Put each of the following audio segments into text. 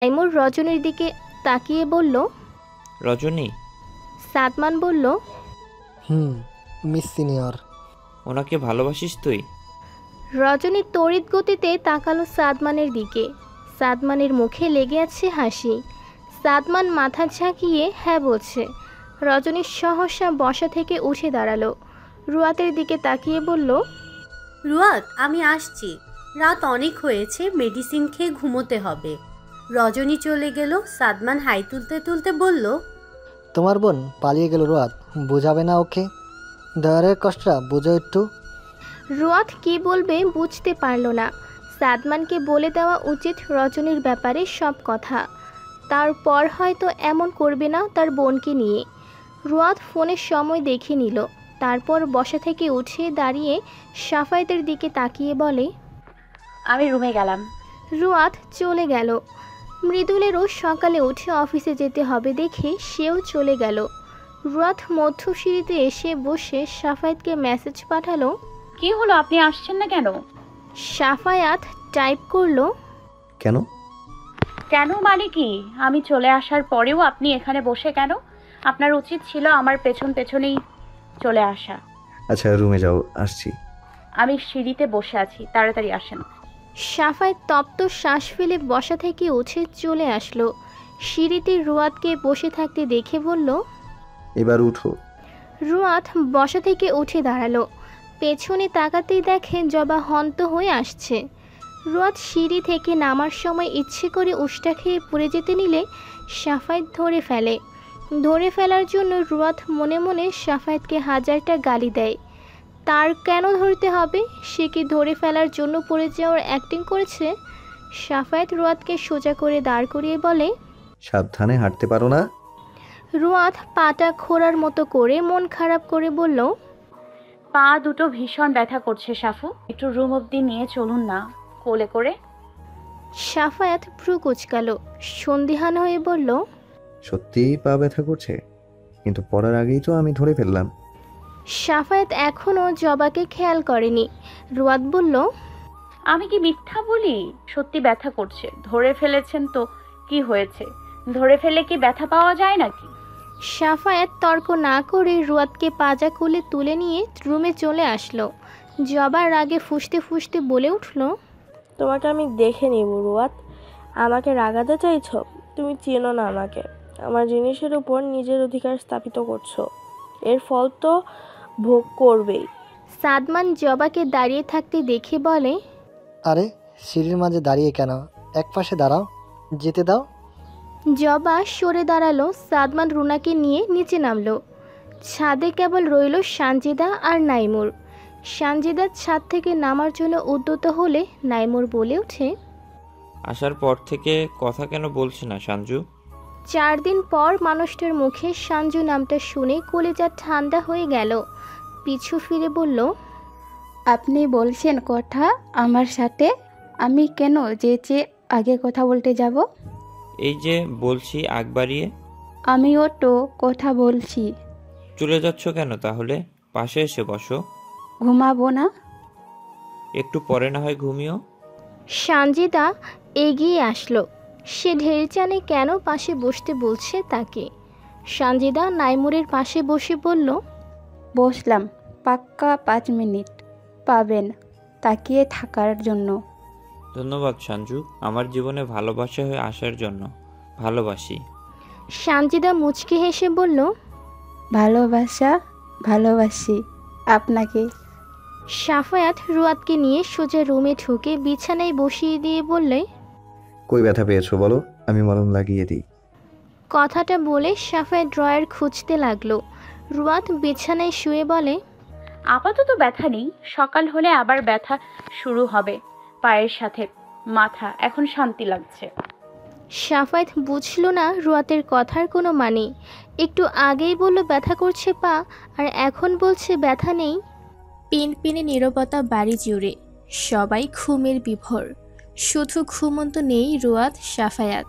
নাইমুর রজনীর দিকে তাকিয়ে বলল, রজনী? সাদমান বলল, হুম, মিস সিনিয়র। ওনাকে ভালোবাসিস তুই? রজনী তড়িৎ গতিতে তাকালো সাদমানের দিকে। সাদমানের মুখে লেগে আছে হাসি। সাদমান মাথা ঝাঁকিয়ে হ্যাঁ বলছে। রজনী সহসা বসা থেকে উঠে দাঁড়ালো। রুয়াতের দিকে তাকিয়ে বলল, রুয়াত, আমি আসছি। রাত অনেক হয়েছে, মেডিসিন খেয়ে ঘুমোতে হবে। রজনী চলে গেল। সাদমান হাই তুলতে তুলতে বলল, তোমার বোন পালিয়ে গেল রোয়াত, বোঝাবে না ওকে? দয়ারের কষ্টটা বোঝো একটু। রুয়াত কি বলবে বুঝতে পারল না। সাদমানকে বলে দেওয়া উচিত রজনীর ব্যাপারে সব কথা। তারপর হয়তো এমন করবে না তার বোনকে নিয়ে। রুয়াত ফোনের সময় দেখে নিল। তারপর বসা থেকে উঠে দাঁড়িয়ে সাফায়েতের দিকে তাকিয়ে বলে, আমি রুমে গেলাম। রুয়াত চলে গেল। মৃদুলেরও সকালে উঠে অফিসে যেতে হবে দেখে সেও চলে গেল। রুয়াত মধ্যসিঁড়িতে এসে বসে সাফায়েতকে মেসেজ পাঠালো। কি হলো, আপনি আসছেন না কেন? সাফায়াত টাইপ করলো, কেন? কেন মানে কি? আমি চলে আসার পরেও আপনি এখানে বসে কেন? আপনার উচিত ছিল আমার পেছন পেছনেই চলে আসা। আচ্ছা, রুমে যাও, আসছি। আমি সিঁড়িতে বসে আছি, তাড়াতাড়ি আসেন। সাফায়েত তপ্ত শ্বাস ফেলে বসা থেকে উঠে চলে আসলো। সিঁড়িতে রুয়াতকে বসে থাকতে দেখে বলল, এবার উঠো। রুয়াত বসা থেকে উঠে দাঁড়ালো। পেছনে তাকাতেই দেখে জবা হন্ত হয়ে আসছে। রুয়াত সিঁড়ি থেকে নামার সময় ইচ্ছে করে উষ্টা খেয়ে পড়ে যেতে নিলে সাফায়েত ধরে ফেলে। ধরে ফেলার জন্য রুয়াত মনে মনে সাফায়েতকে হাজারটা গালি দেয়। তার কেন ধরতে হবে? সে কি ধরে ফেলার জন্য পড়ে যাওয়ার অ্যাক্টিং করেছে? সাফায়েত রুয়াতকে সোজা করে দাঁড় করিয়ে বলে, সাবধানে হাঁটতে পারো না? রুয়াত পাটা খোঁড়ার মতো করে মন খারাপ করে বলল, পা দুটো ভীষণ ব্যথা করছে সাফু, একটু রুম অবধি নিয়ে চলুন না, কোলে করে। সাফায়াত ভ্রু কুঁচকাল। সন্দিহান হয়ে বলল, সত্যিই পা ব্যথা করছে? কিন্তু পড়ার আগেই তো আমি ধরে ফেললাম। সাফায়াত এখনও জবাকে খেয়াল করেনি। রুয়াত বলল, আমি কি মিথ্যা বলি? সত্যি ব্যথা করছে। ধরে ফেলেছেন তো কি হয়েছে? ধরে ফেলে কি ব্যথা পাওয়া যায় নাকি? সাফায়াত তর্ক না করে রুয়াতকে পাজা কোলে তুলে নিয়ে রুমে চলে আসলো। জবার রাগে ফুঁসতে ফুঁসতে বলে উঠল, তোমাকে আমি দেখে নিব রুয়াত। আমাকে রাগাতে চাইছো? তুমি চেনো না আমাকে। আমার জিনিসের উপর নিজের অধিকার স্থাপিত করছো, এর ফল তো ভোগ করবেই। সাদমান জবাকে দাঁড়িয়ে থাকতে দেখে বলে, আরে সিঁড়ির মাঝে দাঁড়িয়ে কেন? এক পাশে দাঁড়াও, যেতে দাও। জবা সরে দাঁড়ালো। সাদমান রুনাকে নিয়ে নিচে নামলো। ছাদে কেবল রইল সানজিদা আর নাইমুর। সানজিদা ছাদ থেকে নামার জন্য উদ্যত হলে নাইমুর বলে ওঠে, আসার পর থেকে কথা কেন বলছি না সঞ্জু? 4 দিন পর মানুষটার মুখে সঞ্জু নামটা শুনে কলিজা ঠান্ডা হয়ে গেল। পিছু ফিরে বলল, আপনি বলছেন কথা আমার সাথে? আমি কেন যে আগে কথা বলতে যাব? এই যে বলছি আগ বাড়িয়ে। আমিও তো কথা বলছি। চলে যাচ্ছ কেন তাহলে? পাশে এসে বসো। ঘুমাবো না? একটু পরে না হয় ঘুমিও। সানজিদা এগিয়ে আসলো। সে ঢের জানে কেন পাশে বসতে বলছে তাকে। সানজিদা নাইমুরের পাশে বসে বলল, বসলাম। পাক্কা 5 মিনিট পাবেন তাকিয়ে থাকার জন্য। ধন্যবাদ সঞ্জু, আমার জীবনে ভালোবাসা হয়ে আসার জন্য। ভালোবাসি। সানজিদা মুচকি হেসে বলল, ভালোবাসি আপনাকে। সাফায়াত রুয়াতকে নিয়ে সোজা রুমে ঢুকে বিছানায় বসিয়ে দিয়ে বললে, কই ব্যথা পেয়েছো বলো, আমি মলম লাগিয়ে দিই। কথাটা বলে সাফায়াত ড্রয়ার খুঁজতে লাগলো। রুয়াত বিছানায় শুয়ে বলে, আপাতত ব্যথা নেই, সকাল হলে আবার ব্যথা শুরু হবে পায়ের সাথে মাথা। এখন শান্তি লাগছে। সাফায়াত বুঝল না রুয়াতের কথার কোনো মানে। একটু আগেই বলল ব্যথা করছে পা, আর এখন বলছে ব্যথা নেই। পিনপিনে নীরবতা বাড়ি জুড়ে। সবাই ঘুমের বিভোর। শুধু ঘুমন্ত নেই রুয়াত, সাফায়াত।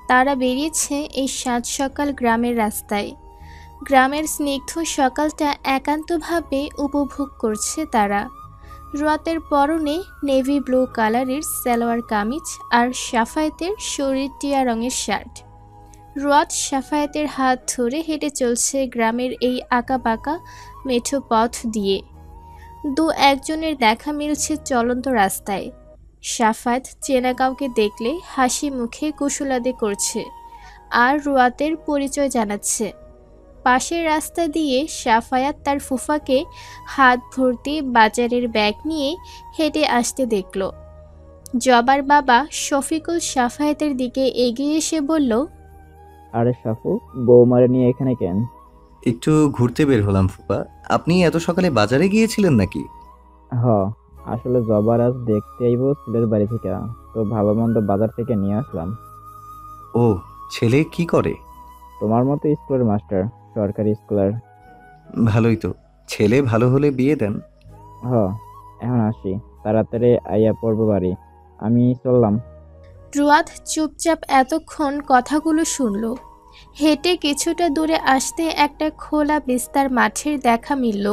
তারা বেরিয়েছে এই সাত সকাল গ্রামের রাস্তায়। গ্রামের স্নিগ্ধ সকালটা একান্তভাবে উপভোগ করছে তারা। রুয়াতের পরনে নেভি ব্লু কালারের সালোয়ার কামিজ আর সাফায়েতের শরীর টিয়া রঙের শার্ট। রুয়াত সাফায়েতের হাত ধরে হেঁটে চলছে গ্রামের এই আঁকাবাঁকা মেঠো পথ দিয়ে। দু একজনের দেখা মিলছে চলন্ত রাস্তায়। সাফায়েত চেনা কাউকে দেখলে হাসি মুখে কুশলাদি করছে আর রুয়াতের পরিচয় জানাচ্ছে। পাশের রাস্তা দিয়ে সাফায়াত তার ফুফাকে হাত ভর্তি বাজারের ব্যাগ নিয়ে হেঁটে আসতে দেখল। জবার বাবা শফিকুল সাফায়াতের দিকে এগিয়ে এসে বলল, আরে সাফু, বৌমারে নিয়ে এখানে কেন? একটু ঘুরতে বের হলাম ফুপা। আপনি এত সকালে বাজারে গিয়েছিলেন নাকি? হ, আসলে জবার আজ দেখতে আইব ছেলের বাড়ি থেকে, তো ভালো মন্দ বাজার থেকে নিয়ে আসলাম। ও, ছেলে কি করে? তোমার মতো স্কুলের মাস্টার, সরকারি স্কুলের। ভালোই তো, ছেলে ভালো হলে বিয়ে দেন। হ, এখন আসি, তাড়াতাড়ি আইয়া পড়বো বাড়ি। আমি চললাম। রুয়াত চুপচাপ এতক্ষণ কথাগুলো শুনল। হেঁটে কিছুটা দূরে আসতে একটা খোলা বিস্তার মাঠের দেখা মিলল।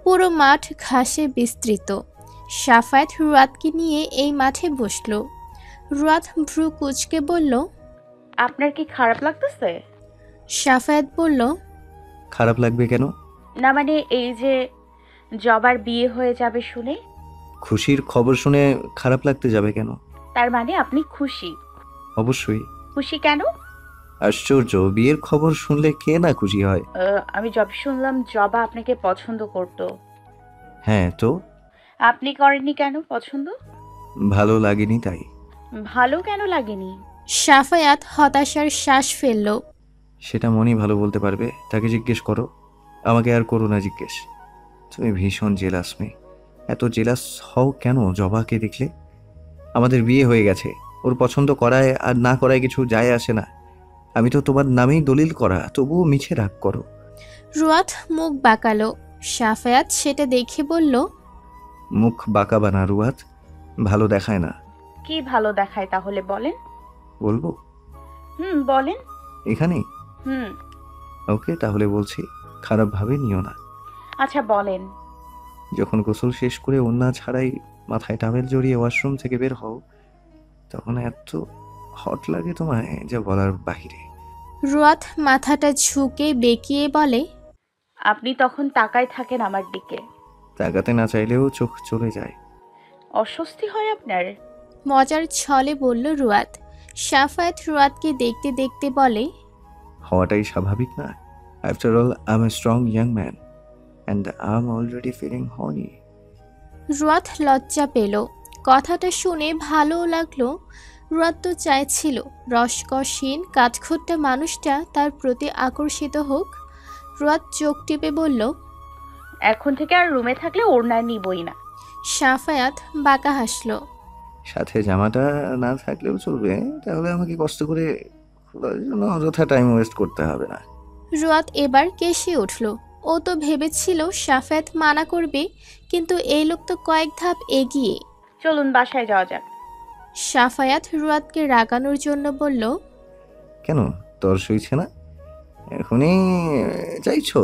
পুরো মাঠ ঘাসে বিস্তৃত। সাফায়েত রুয়াতকে নিয়ে এই মাঠে বসল। রুয়াত ভ্রু কুঁচকে বলল, আপনার কি খারাপ লাগতেছে? সাফায়েত বলল, খারাপ লাগবে কেন? না মানে এই যে জবার বিয়ে হয়ে যাবে শুনে। খুশির খবর শুনে খারাপ লাগতে যাবে কেন? তার মানে আপনি খুশি? অবশ্যই। খুশি কেন? আশ্চর্য, বিয়ের খবর শুনলে কে না খুশি হয়? আমি যবে শুনলাম জবা আপনাকে পছন্দ করতো। হ্যাঁ তো? আপনি করেননি কেন পছন্দ? ভালো লাগেনি তাই। ভালো কেন লাগেনি? সাফায়াত হতাশার শ্বাস ফেলল। সেটা মনি ভালো বলতে পারবে, তাকে জিজ্ঞেস করো। আমাকে আর করো না জিজ্ঞেস। তুমি ভীষণ জেলাস মেয়ে। এত জেলাস হও কেন জবাকে দেখলে? আমাদের বিয়ে হয়ে গেছে, ওর পছন্দ করায় আর না করায় কিছু যায় আসে না। আমি তো তোমার নামেই দলিল করা, তবুও মিছে রাগ করো। রুয়াত মুখ বাঁকালো। সাফায়াত সেটা দেখে বলল, মুখ বাঁকাবা না রুয়াত, ভালো দেখায় না। কি ভালো দেখায় তাহলে বলেন? বলবো? বলেন। এখানেই? হুম। ওকে, তাহলে বলছি, খারাপ ভাবে নিও না। আচ্ছা বলেন। যখন গোসল শেষ করে ওন্না ছাড়াই মাথায় টাওয়েল জড়িয়ে ওয়াশরুম থেকে বের হও, তখন এত হট লাগে তোমায় যা বলার বাহিরে। রুয়াত মাথাটা ঝুঁকে বেঁকিয়ে বলে, আপনি তখন তাকায় থাকেন আমার দিকে। তাকাতে না চাইলেও চোখ চলে যায়। অস্বস্তি হয় আপনার? মজার ছলে বলল রুয়াত। সাফায়াত রুয়াতকে দেখতে দেখতে বলে, হওয়াটাই স্বাভাবিক না? After all I am a strong young man and I am already feeling honey. Ruat লজ্জা পেল। কথাটা শুনে ভালোও লাগলো। রুয়াত তো চাইছিল রসকসহীন কাঠখোট্টা মানুষটা তার প্রতি আকর্ষিত হোক। রুয়াত চোখ টিপে বলল, এখন থেকে আর রুমে থাকলে ওড়নায় নিবই না। সাফায়াত বাঁকা হাসল। সাথে জামাটা না থাকলেও চলবে, তাহলে আমাকে কষ্ট করে খোলার জন্য অযথা টাইম ওয়েস্ট করতে হবে না। রুয়াত এবার কেশে উঠল। ও তো ভেবেছিল সাফায়াত মানা করবে, কিন্তু এই লোক তো কয়েক ধাপ এগিয়ে। চলুন বাসায় যাওয়া যাক। সাফায়াত রুয়াতকে রাগানোর জন্য বলল, কেন, তোর সইছে না? এখনই চাইছো?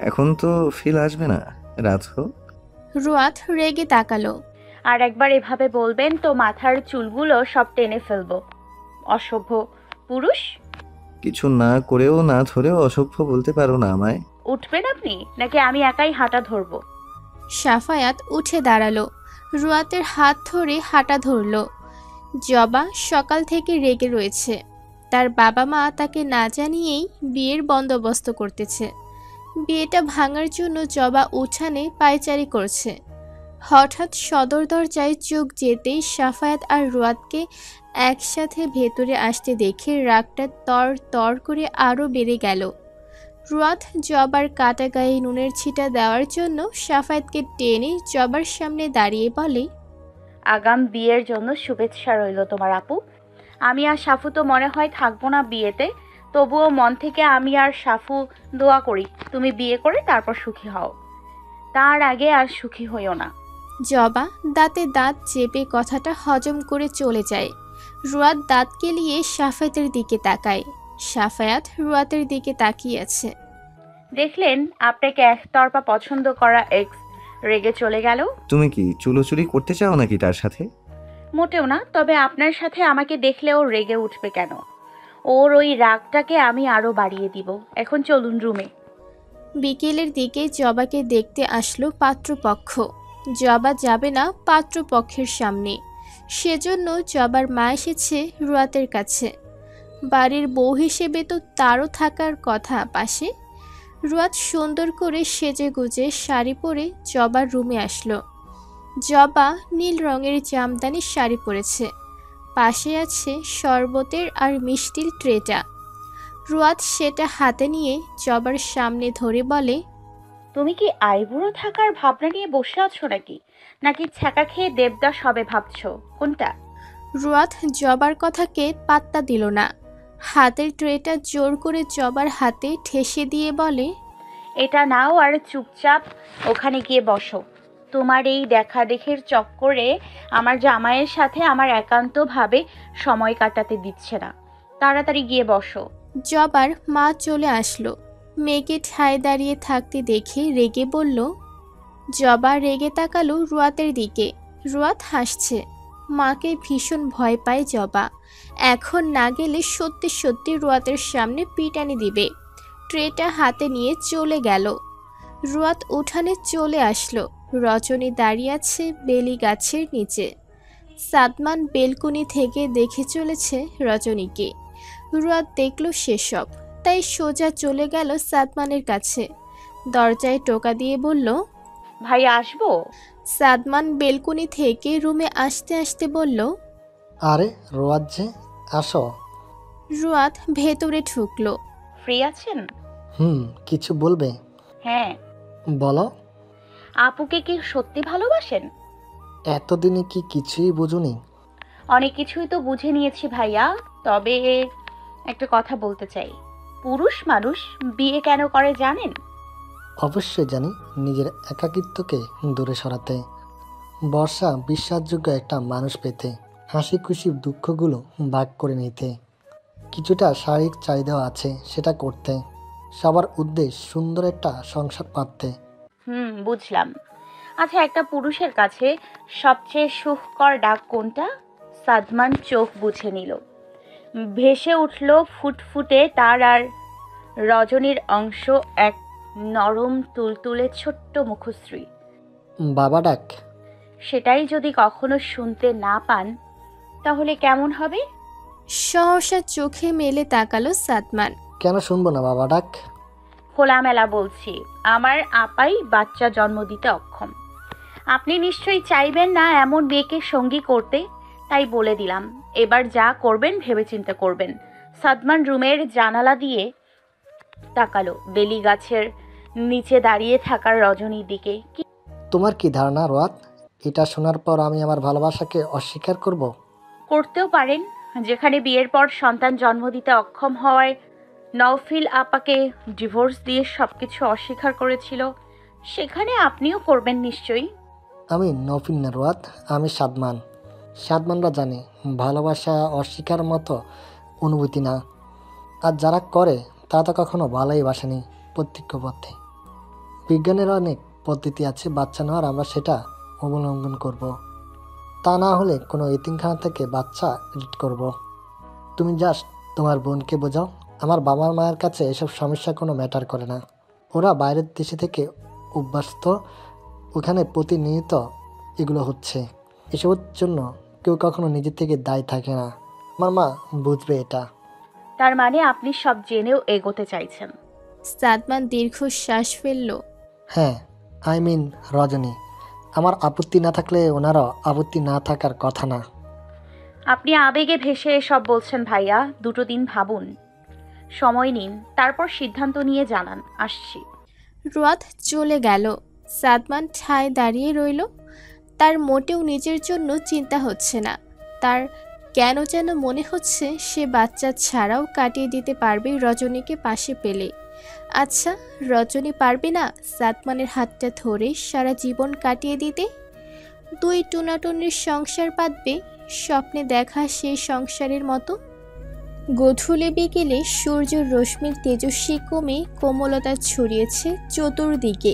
এখন তো ফিল আসবে না, রাত হোক। রুয়াত রেগে তাকালো। আর একবার এভাবে বলবেন তো মাথার চুলগুলো সব টেনে ফেলবো। অসভ্য পুরুষ। কিছু না করেও না ধরেও অসভ্য বলতে পারো না আমায়? উঠবেন আপনি নাকি আমি একাই হাঁটা ধরবো? সাফায়াত উঠে দাঁড়ালো। রুয়াতের হাত ধরে হাঁটা ধরল। জবা সকাল থেকে রেগে রয়েছে। তার বাবা মা তাকে না জানিয়েই বিয়ের বন্দোবস্ত করতেছে। বিয়েটা ভাঙার জন্য জবা উঠানে পায়চারি করছে। হঠাৎ সদর দরজায় চোখ যেতেই সাফায়াত আর রুয়াতকে একসাথে ভেতরে আসতে দেখে রাগটা তর তর করে আরও বেড়ে গেল। রুয়াত জবার কাটা গায়ে নুনের ছিটা দেওয়ার জন্য সাফায়াতকে টেনে জবার সামনে দাঁড়িয়ে বলে, আগাম বিয়ের জন্য শুভেচ্ছা রইল তোমার আপু। আমি আর সাফু তো মনে হয় থাকবো না বিয়েতে, তবুও মন থেকে আমি আর সাফু দোয়া করি তুমি বিয়ে করে তারপর সুখী হও। তার আগে আর সুখী হইও না। জবা দাঁতে দাঁত চেপে কথাটা হজম করে চলে যায়। রুয়াত দাঁত কেলিয়ে সাফায়াতের দিকে তাকায়। সাফায়াত রুয়াতের দিকে তাকিয়ে আছে। দেখলেন আপনাকে একতরফা পছন্দ করা এক্স রেগে চলে গেল। তুমি কি চুলোচুরি করতে চাও নাকি তার সাথে? মোটেও না, তবে আপনার সাথে আমাকে দেখলে ও রেগে উঠবে কেন? ওর ওই রাগটাকে আমি আরো বাড়িয়ে দিব। এখন চলুন রুমে। বিকেলের দিকে জবাকে দেখতে আসলো পাত্রপক্ষ। জবা যাবে না পাত্রপক্ষের সামনে, সেজন্য জবার মা এসেছে রুয়াতের কাছে। বাড়ির বউ হিসেবে তো তারও থাকার কথা পাশে। রুয়াত সুন্দর করে সেজে গুজে শাড়ি পরে জবার রুমে আসলো। জবা নীল রঙের জামদানি শাড়ি পরেছে, পাশে আছে শরবতের আর মিষ্টির ট্রেটা। রুয়াত সেটা হাতে নিয়ে জবার সামনে ধরে বলে, তুমি কি আইবুড়ো থাকার ভাবনা নিয়ে বসে আছো নাকি ছ্যাঁকা খেয়ে দেবদাস হবে ভাবছো? কোনটা? রুয়াত জবার কথাকে পাত্তা দিল না। হাতের ট্রেটা জোর করে জবার হাতে ঠেসে দিয়ে বলে, এটা নাও আর চুপচাপ ওখানে গিয়ে বসো। তোমার এই দেখাদেখির চক্করে আমার জামাইয়ের সাথে আমার একান্তভাবে সময় কাটাতে দিচ্ছে না। তাড়াতাড়ি গিয়ে বসো। জবার মা চলে আসলো। মেয়েকে ঠায় দাঁড়িয়ে থাকতে দেখে রেগে বলল। জবা রেগে তাকালো রুয়াতের দিকে। রুয়াত হাসছে। মাকে ভীষণ ভয় পায় জবা। এখন না গেলে সত্যি সত্যি রুয়াতের সামনে পিটানি দিবে। ট্রেটা হাতে নিয়ে চলে গেল। রুয়াত উঠানে চলে আসলো। রজনী দাঁড়িয়ে আছে বেলি গাছের নিচে। সাদমান বেলকুনি থেকে দেখে চলেছে রজনীকে। রুয়াত দেখল সেসব, তাই সোজা চলে গেল সাদমানের কাছে। দরজায় টোকা দিয়ে বলল, ভাই আসবো? সাদমান বেলকুনি থেকে রুমে আসতে আসতে বলল, আরে রোয়াজ যে, আসো। রুয়াত ভেতরে ঢুকলো। ফ্রি আছেন? কিছু বলবে? হ্যাঁ। বলো। আপুকে কি সত্যি ভালোবাসেন? এতদিনে কি কিছুই বুঝুনি? অনেক কিছুই তো বুঝে নিয়েছি ভাইয়া, তবে একটা কথা বলতে চাই। পুরুষ মানুষ বিয়ে কেন করে জানেন? অবশ্যই জানি, নিজের একাকিত্বকে দূরে সরাতে, বর্ষা বিশ্বাসযোগ্য একটা মানুষ পেতে, হাসি খুশি দুঃখগুলো ভাগ করে নিতে, কিছুটা শারীরিক চাহিদাও আছে সেটা করতে, সবার উদ্দেশ্য সুন্দর একটা সংসার পাততে। বুঝলাম। আচ্ছা, একটা পুরুষের কাছে সবচেয়ে সুখকর ডাক কোনটা? সাদমান চোখ বুঝে নিল। ভেসে উঠল ফুটফুটে তার আর রজনীর অংশ এক নরম তুলতুলে ছোট্ট মুখশ্রী। বাবা ডাক। সেটাই যদি কখনো শুনতে না পান তাহলে কেমন হবে? সহসা চোখে মেলে তাকালো সাদমান। কেন শুনবো না বাবা ডাক? খোলামেলা বলছি, আমার আপাই বাচ্চা জন্ম দিতে অক্ষম। আপনি নিশ্চয়ই চাইবেন না এমন মেয়েকে সঙ্গী করতে, তাই বলে দিলাম। এবার যা করবেন ভেবেচিন্তে করবেন। সাদমান রুমের জানালা দিয়ে তাকালো বেলি গাছের নিচে দাঁড়িয়ে থাকার রজনীর দিকে। তোমার কি ধারণা রোয়াত, এটা শোনার পর আমি আমার ভালোবাসাকে অস্বীকার করব? করতেও পারেন। যেখানে বিয়ের পর সন্তান জন্ম দিতে অক্ষম হওয়ায় নওফিল আপাকে ডিভোর্স দিয়ে সবকিছু অস্বীকার করেছিল, সেখানে আপনিও করবেন নিশ্চয়ই। আমি নৌফিল না রোয়াত, আমি সাদমান। সাদমানরা জানে ভালোবাসা অস্বীকার মতো অনুভূতি না, আর যারা করে তারা তো কখনো ভালোই বাসেনি প্রত্যক্ষ পথে। বিজ্ঞানের অনেক পদ্ধতি আছে বাচ্চা নেওয়ার, আমরা সেটা অবলম্বন করব। তা না হলে কোনো এতিমখানা থেকে বাচ্চা এডিট করব। তুমি জাস্ট তোমার বোনকে বোঝাও, আমার বাবা মায়ের কাছে এসব সমস্যা কোনো ম্যাটার করে না। ওরা বাইরের দেশে থেকে অভ্যস্ত, ওখানে প্রতিনিয়ত এগুলো হচ্ছে। এসবের জন্য কেউ কখনো নিজের থেকে দায়ী থাকে না। আমার মা বুঝবে এটা। তার মানে আপনি সব জেনেও এগোতে চাইছেন? সাদমান দীর্ঘশ্বাস ফেলল। হ্যাঁ, আই মিন রজনী, আমার আপত্তি না থাকলে ওনারও আপত্তি না থাকার কথা না। আপনি আবেগে ভেসে এসব বলছেন ভাইয়া। 2 দিন ভাবুন, সময় নিন, তারপর সিদ্ধান্ত নিয়ে জানান। আসছি। রুয়াত চলে গেল। সাদমান ঠায় দাঁড়িয়ে রইল। তার মোটেও নিজের জন্য চিন্তা হচ্ছে না। তার কেন যেন মনে হচ্ছে সে বাচ্চা ছাড়াও কাটিয়ে দিতে পারবে রজনীকে পাশে পেলে। আচ্ছা, রজনী পারবে না সাদমানের হাতটা ধরে সারা জীবন কাটিয়ে দিতে? 2 টুনাটুনির সংসার পাতবে, স্বপ্নে দেখা সেই সংসারের মতো। গধূলি বিকেলে সূর্যের রশ্মির তেজস্বী কমে কোমলতা ছড়িয়েছে চতুর্দিকে।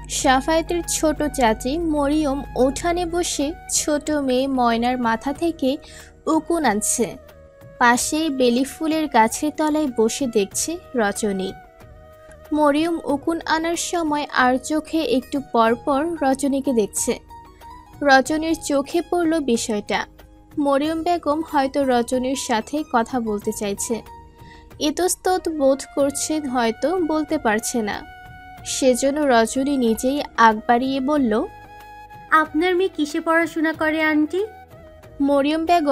সাফায়েতের ছোট চাচি মরিয়ম উঠানে বসে ছোট মেয়ে ময়নার মাথা থেকে উকুন আনছে। পাশেই বেলি ফুলের গাছের তলায় বসে দেখছে রজনী। মরিয়ম উকুন আনার সময় আর চোখে একটু পরপর রজনীকে দেখছে। রজনীর চোখে পড়ল বিষয়টা। মরিয়ম বেগম হয়তো রজনীর সাথে কথা বলতে চাইছে, ইতস্তত বোধ করছে, হয়তো বলতে পারছে না। সেজন্য রজনী নিজেই আগ বাড়িয়ে বলল, আপনার মেয়ে কিসে পড়াশোনা করে আন্টি? মরিয়ম বেগম